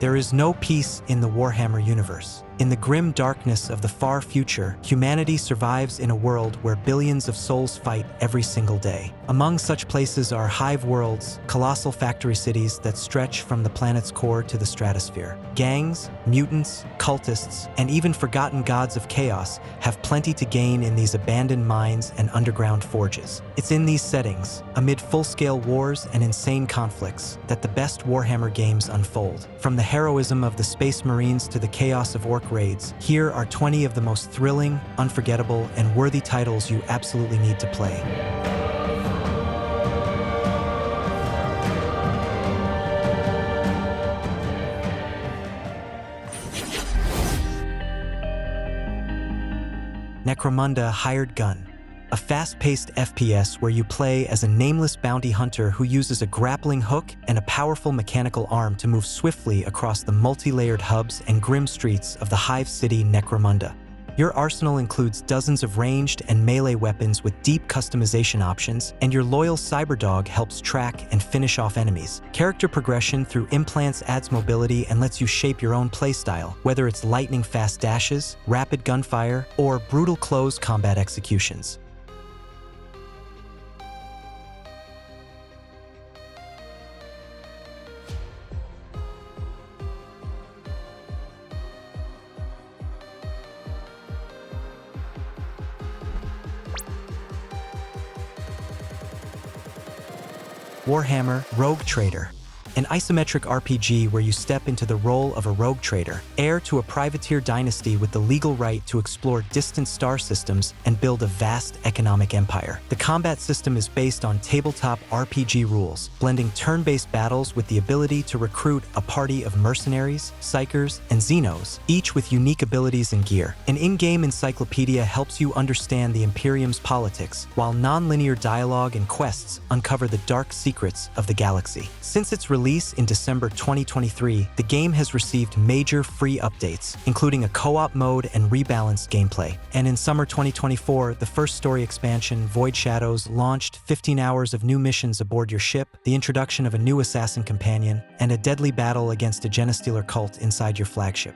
There is no peace in the Warhammer universe. In the grim darkness of the far future, humanity survives in a world where billions of souls fight every single day. Among such places are hive worlds, colossal factory cities that stretch from the planet's core to the stratosphere. Gangs, mutants, cultists, and even forgotten gods of chaos have plenty to gain in these abandoned mines and underground forges. It's in these settings, amid full-scale wars and insane conflicts, that the best Warhammer games unfold. From the heroism of the Space Marines to the chaos of orc raids, here are 20 of the most thrilling, unforgettable, and worthy titles you absolutely need to play. Necromunda Hired Gun, a fast-paced FPS where you play as a nameless bounty hunter who uses a grappling hook and a powerful mechanical arm to move swiftly across the multi-layered hubs and grim streets of the hive city Necromunda. Your arsenal includes dozens of ranged and melee weapons with deep customization options, and your loyal cyberdog helps track and finish off enemies. Character progression through implants adds mobility and lets you shape your own playstyle, whether it's lightning-fast dashes, rapid gunfire, or brutal close combat executions. Warhammer Rogue Trader, an isometric RPG where you step into the role of a rogue trader, heir to a privateer dynasty with the legal right to explore distant star systems and build a vast economic empire. The combat system is based on tabletop RPG rules, blending turn-based battles with the ability to recruit a party of mercenaries, psychers, and xenos, each with unique abilities and gear. An in-game encyclopedia helps you understand the Imperium's politics, while non-linear dialogue and quests uncover the dark secrets of the galaxy. Since its release in December 2023, the game has received major free updates, including a co-op mode and rebalanced gameplay. And in summer 2024, the first story expansion, Void Shadows, launched 15 hours of new missions aboard your ship, the introduction of a new assassin companion, and a deadly battle against a Genestealer cult inside your flagship.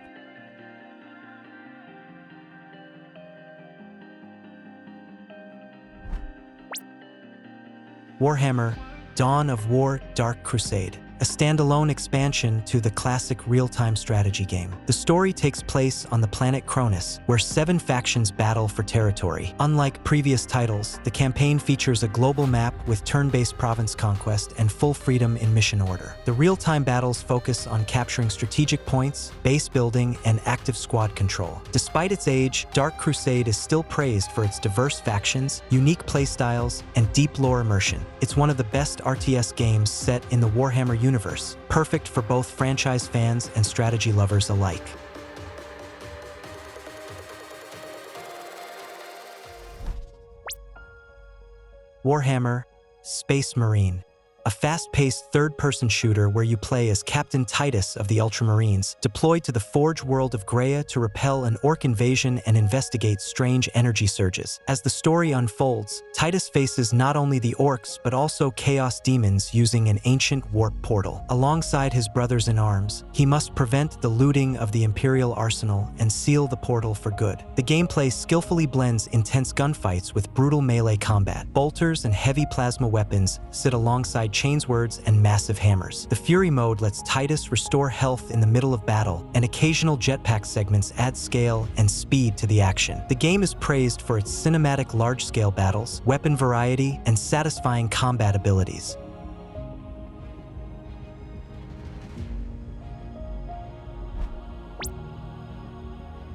Warhammer Dawn of War Dark Crusade, a standalone expansion to the classic real-time strategy game. The story takes place on the planet Cronus, where 7 factions battle for territory. Unlike previous titles, the campaign features a global map with turn-based province conquest and full freedom in mission order. The real-time battles focus on capturing strategic points, base building, and active squad control. Despite its age, Dark Crusade is still praised for its diverse factions, unique playstyles, and deep lore immersion. It's one of the best RTS games set in the Warhammer universe, perfect for both franchise fans and strategy lovers alike. Warhammer Space Marine, a fast-paced third-person shooter where you play as Captain Titus of the Ultramarines, deployed to the Forge world of Graia to repel an orc invasion and investigate strange energy surges. As the story unfolds, Titus faces not only the orcs but also chaos demons using an ancient warp portal. Alongside his brothers-in-arms, he must prevent the looting of the Imperial arsenal and seal the portal for good. The gameplay skillfully blends intense gunfights with brutal melee combat. Bolters and heavy plasma weapons sit alongside chainswords and massive hammers. The Fury mode lets Titus restore health in the middle of battle, and occasional jetpack segments add scale and speed to the action. The game is praised for its cinematic large-scale battles, weapon variety, and satisfying combat abilities.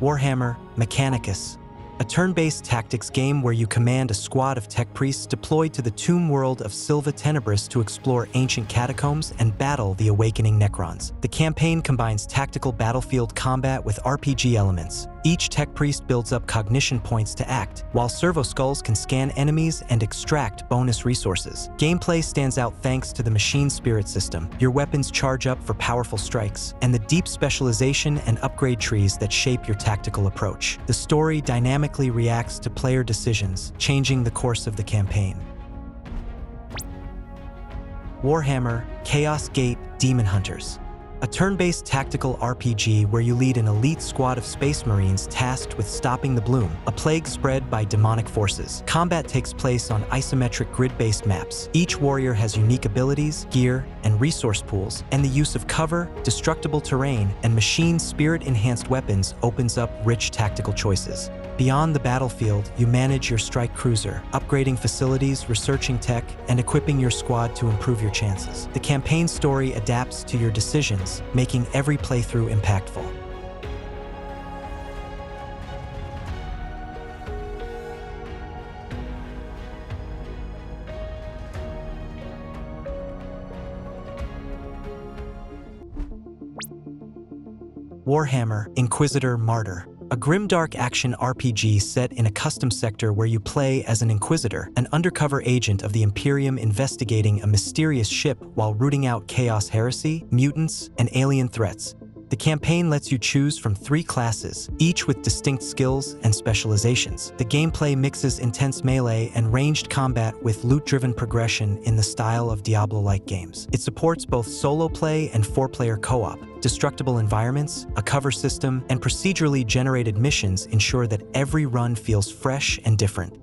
Warhammer Mechanicus, a turn-based tactics game where you command a squad of tech priests deployed to the tomb world of Silva Tenebris to explore ancient catacombs and battle the awakening Necrons. The campaign combines tactical battlefield combat with RPG elements. Each tech priest builds up cognition points to act, while servo skulls can scan enemies and extract bonus resources. Gameplay stands out thanks to the machine spirit system. Your weapons charge up for powerful strikes, and the deep specialization and upgrade trees that shape your tactical approach. The story dynamically reacts to player decisions, changing the course of the campaign. Warhammer Chaos Gate Daemonhunters, a turn-based tactical RPG where you lead an elite squad of space marines tasked with stopping the Bloom, a plague spread by demonic forces. Combat takes place on isometric grid-based maps. Each warrior has unique abilities, gear, and resource pools, and the use of cover, destructible terrain, and machine spirit-enhanced weapons opens up rich tactical choices. Beyond the battlefield, you manage your strike cruiser, upgrading facilities, researching tech, and equipping your squad to improve your chances. The campaign story adapts to your decisions, making every playthrough impactful. Warhammer Inquisitor Martyr, a grimdark action RPG set in a custom sector where you play as an Inquisitor, an undercover agent of the Imperium investigating a mysterious ship while rooting out chaos heresy, mutants, and alien threats. The campaign lets you choose from 3 classes, each with distinct skills and specializations. The gameplay mixes intense melee and ranged combat with loot-driven progression in the style of Diablo-like games. It supports both solo play and 4-player co-op. Destructible environments, a cover system, and procedurally generated missions ensure that every run feels fresh and different.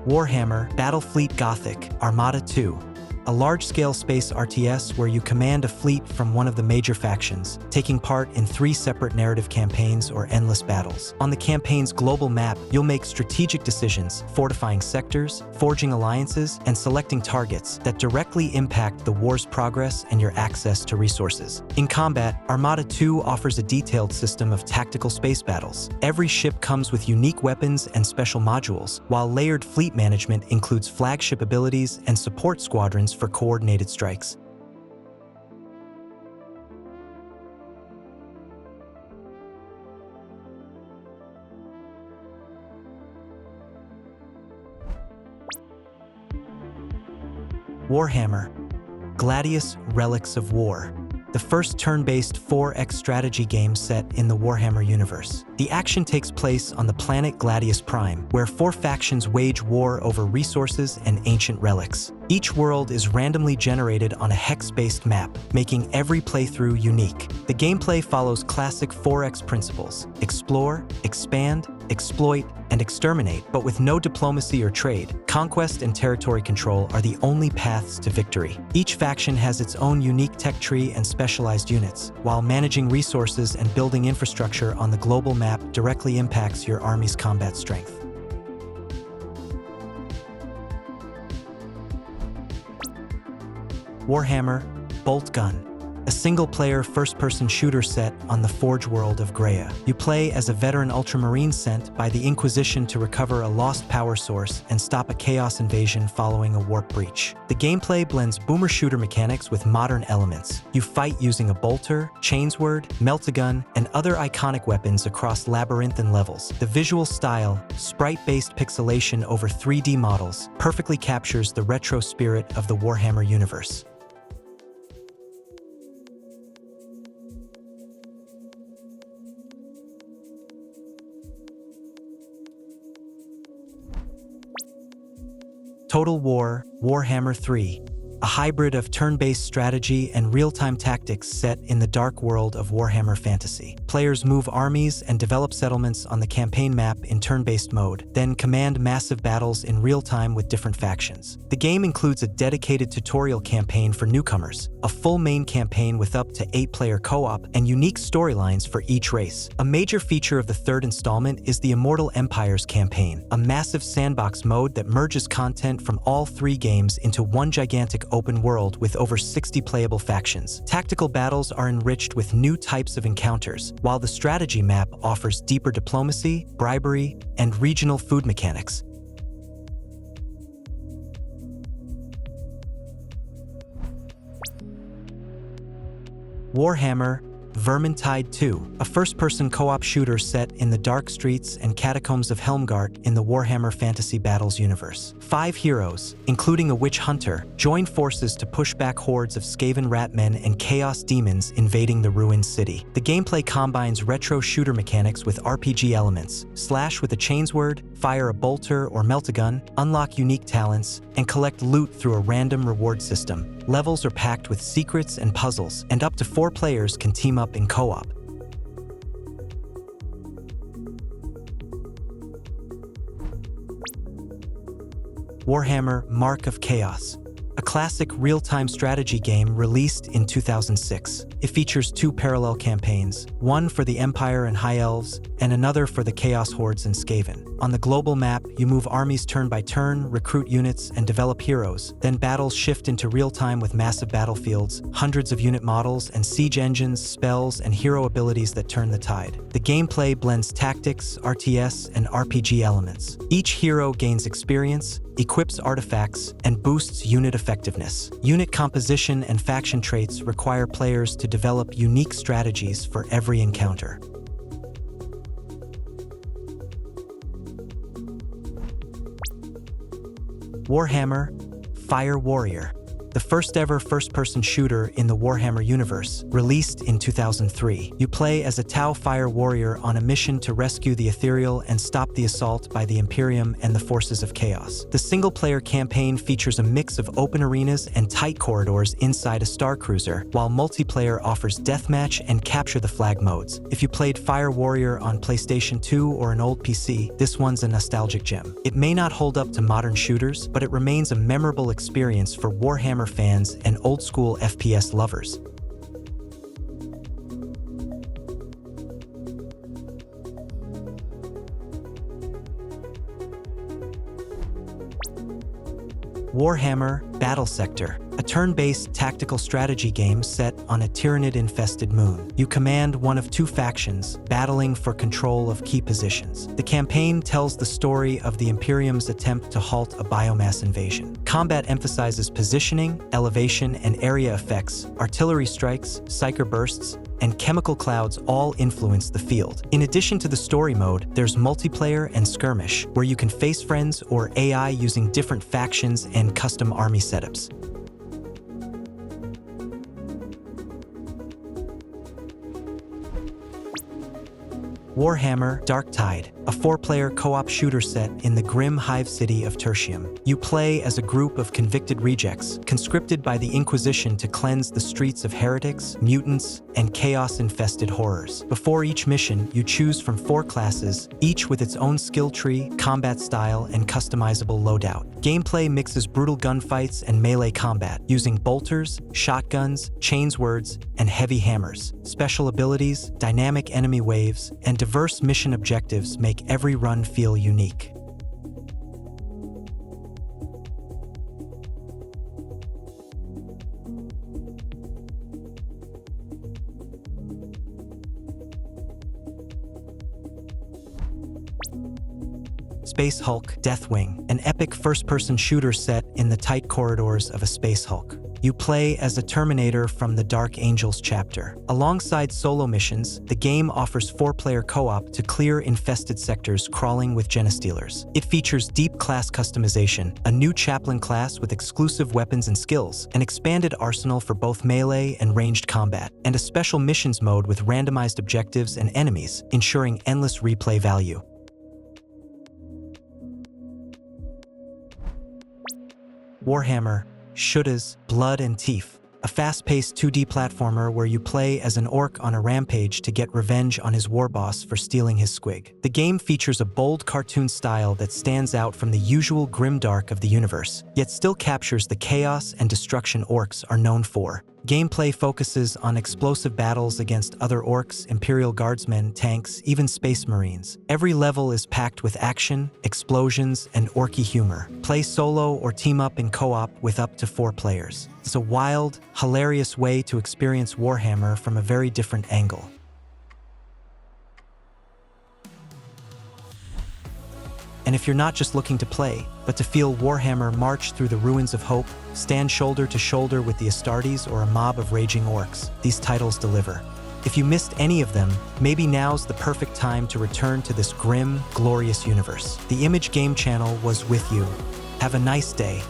Warhammer Battlefleet Gothic Armada II, a large-scale space RTS where you command a fleet from one of the major factions, taking part in 3 separate narrative campaigns or endless battles. On the campaign's global map, you'll make strategic decisions, fortifying sectors, forging alliances, and selecting targets that directly impact the war's progress and your access to resources. In combat, Armada II offers a detailed system of tactical space battles. Every ship comes with unique weapons and special modules, while layered fleet management includes flagship abilities and support squadrons for coordinated strikes. Warhammer Gladius Relics of War, the first turn-based 4X strategy game set in the Warhammer universe. The action takes place on the planet Gladius Prime, where 4 factions wage war over resources and ancient relics. Each world is randomly generated on a hex-based map, making every playthrough unique. The gameplay follows classic 4X principles: explore, expand, exploit, and exterminate, but with no diplomacy or trade. Conquest and territory control are the only paths to victory. Each faction has its own unique tech tree and specialized units, while managing resources and building infrastructure on the global map directly impacts your army's combat strength. Warhammer Boltgun, a single-player first-person shooter set on the Forge world of Graia. You play as a veteran ultramarine sent by the Inquisition to recover a lost power source and stop a chaos invasion following a warp breach. The gameplay blends boomer shooter mechanics with modern elements. You fight using a bolter, chainsword, melt-a-gun, and other iconic weapons across labyrinthine levels. The visual style, sprite-based pixelation over 3D models, perfectly captures the retro spirit of the Warhammer universe. Total War Warhammer III, a hybrid of turn-based strategy and real-time tactics set in the dark world of Warhammer Fantasy. Players move armies and develop settlements on the campaign map in turn-based mode, then command massive battles in real-time with different factions. The game includes a dedicated tutorial campaign for newcomers, a full main campaign with up to 8-player co-op, and unique storylines for each race. A major feature of the 3rd installment is the Immortal Empires campaign, a massive sandbox mode that merges content from all 3 games into one gigantic open world with over 60 playable factions. Tactical battles are enriched with new types of encounters, while the strategy map offers deeper diplomacy, bribery, and regional food mechanics. Warhammer Vermintide 2, a first-person co-op shooter set in the dark streets and catacombs of Helmgart in the Warhammer Fantasy Battles universe. 5 heroes, including a witch hunter, join forces to push back hordes of Skaven ratmen and chaos demons invading the ruined city. The gameplay combines retro shooter mechanics with RPG elements: slash with a chainsword, fire a bolter or melt a gun, unlock unique talents, and collect loot through a random reward system. Levels are packed with secrets and puzzles, and up to 4 players can team up in co-op. Warhammer: Mark of Chaos, a classic real-time strategy game released in 2006. It features 2 parallel campaigns, one for the Empire and High Elves, and another for the Chaos Hordes and Skaven. On the global map, you move armies turn by turn, recruit units, and develop heroes. Then battles shift into real-time with massive battlefields, hundreds of unit models, and siege engines, spells, and hero abilities that turn the tide. The gameplay blends tactics, RTS, and RPG elements. Each hero gains experience, equips artifacts, and boosts unit effectiveness. Unit composition and faction traits require players to develop unique strategies for every encounter. Warhammer: Fire Warrior, the first-ever first-person shooter in the Warhammer universe, released in 2003. You play as a Tau fire warrior on a mission to rescue the Ethereal and stop the assault by the Imperium and the forces of Chaos. The single-player campaign features a mix of open arenas and tight corridors inside a star cruiser, while multiplayer offers deathmatch and capture the flag modes. If you played Fire Warrior on PlayStation 2 or an old PC, this one's a nostalgic gem. It may not hold up to modern shooters, but it remains a memorable experience for Warhammer fans and old-school FPS lovers. Warhammer: Battlesector, a turn-based tactical strategy game set on a Tyranid-infested moon. You command one of 2 factions, battling for control of key positions. The campaign tells the story of the Imperium's attempt to halt a biomass invasion. Combat emphasizes positioning, elevation, and area effects. Artillery strikes, psyker bursts, and chemical clouds all influence the field. In addition to the story mode, there's multiplayer and skirmish, where you can face friends or AI using different factions and custom army setups. Warhammer: Darktide, a 4-player co-op shooter set in the grim hive city of Tertium. You play as a group of convicted rejects, conscripted by the Inquisition to cleanse the streets of heretics, mutants, and chaos-infested horrors. Before each mission, you choose from 4 classes, each with its own skill tree, combat style, and customizable loadout. Gameplay mixes brutal gunfights and melee combat, using bolters, shotguns, chainswords, and heavy hammers. Special abilities, dynamic enemy waves, and diverse mission objectives make every run feel unique. Space Hulk: Deathwing, an epic first-person shooter set in the tight corridors of a Space Hulk. You play as a Terminator from the Dark Angels chapter. Alongside solo missions, the game offers 4-player co-op to clear infested sectors crawling with Genestealers. It features deep class customization, a new chaplain class with exclusive weapons and skills, an expanded arsenal for both melee and ranged combat, and a special missions mode with randomized objectives and enemies, ensuring endless replay value. Warhammer: Shootas, Blood and Teef, a fast-paced 2D platformer where you play as an orc on a rampage to get revenge on his war boss for stealing his squig. The game features a bold cartoon style that stands out from the usual grimdark of the universe, yet still captures the chaos and destruction orcs are known for. Gameplay focuses on explosive battles against other orcs, Imperial Guardsmen, tanks, even Space Marines. Every level is packed with action, explosions, and orky humor. Play solo or team up in co-op with up to 4 players. It's a wild, hilarious way to experience Warhammer from a very different angle. And if you're not just looking to play, but to feel Warhammer march through the ruins of hope, stand shoulder to shoulder with the Astartes or a mob of raging orcs, these titles deliver. If you missed any of them, maybe now's the perfect time to return to this grim, glorious universe. The Image Game channel was with you. Have a nice day.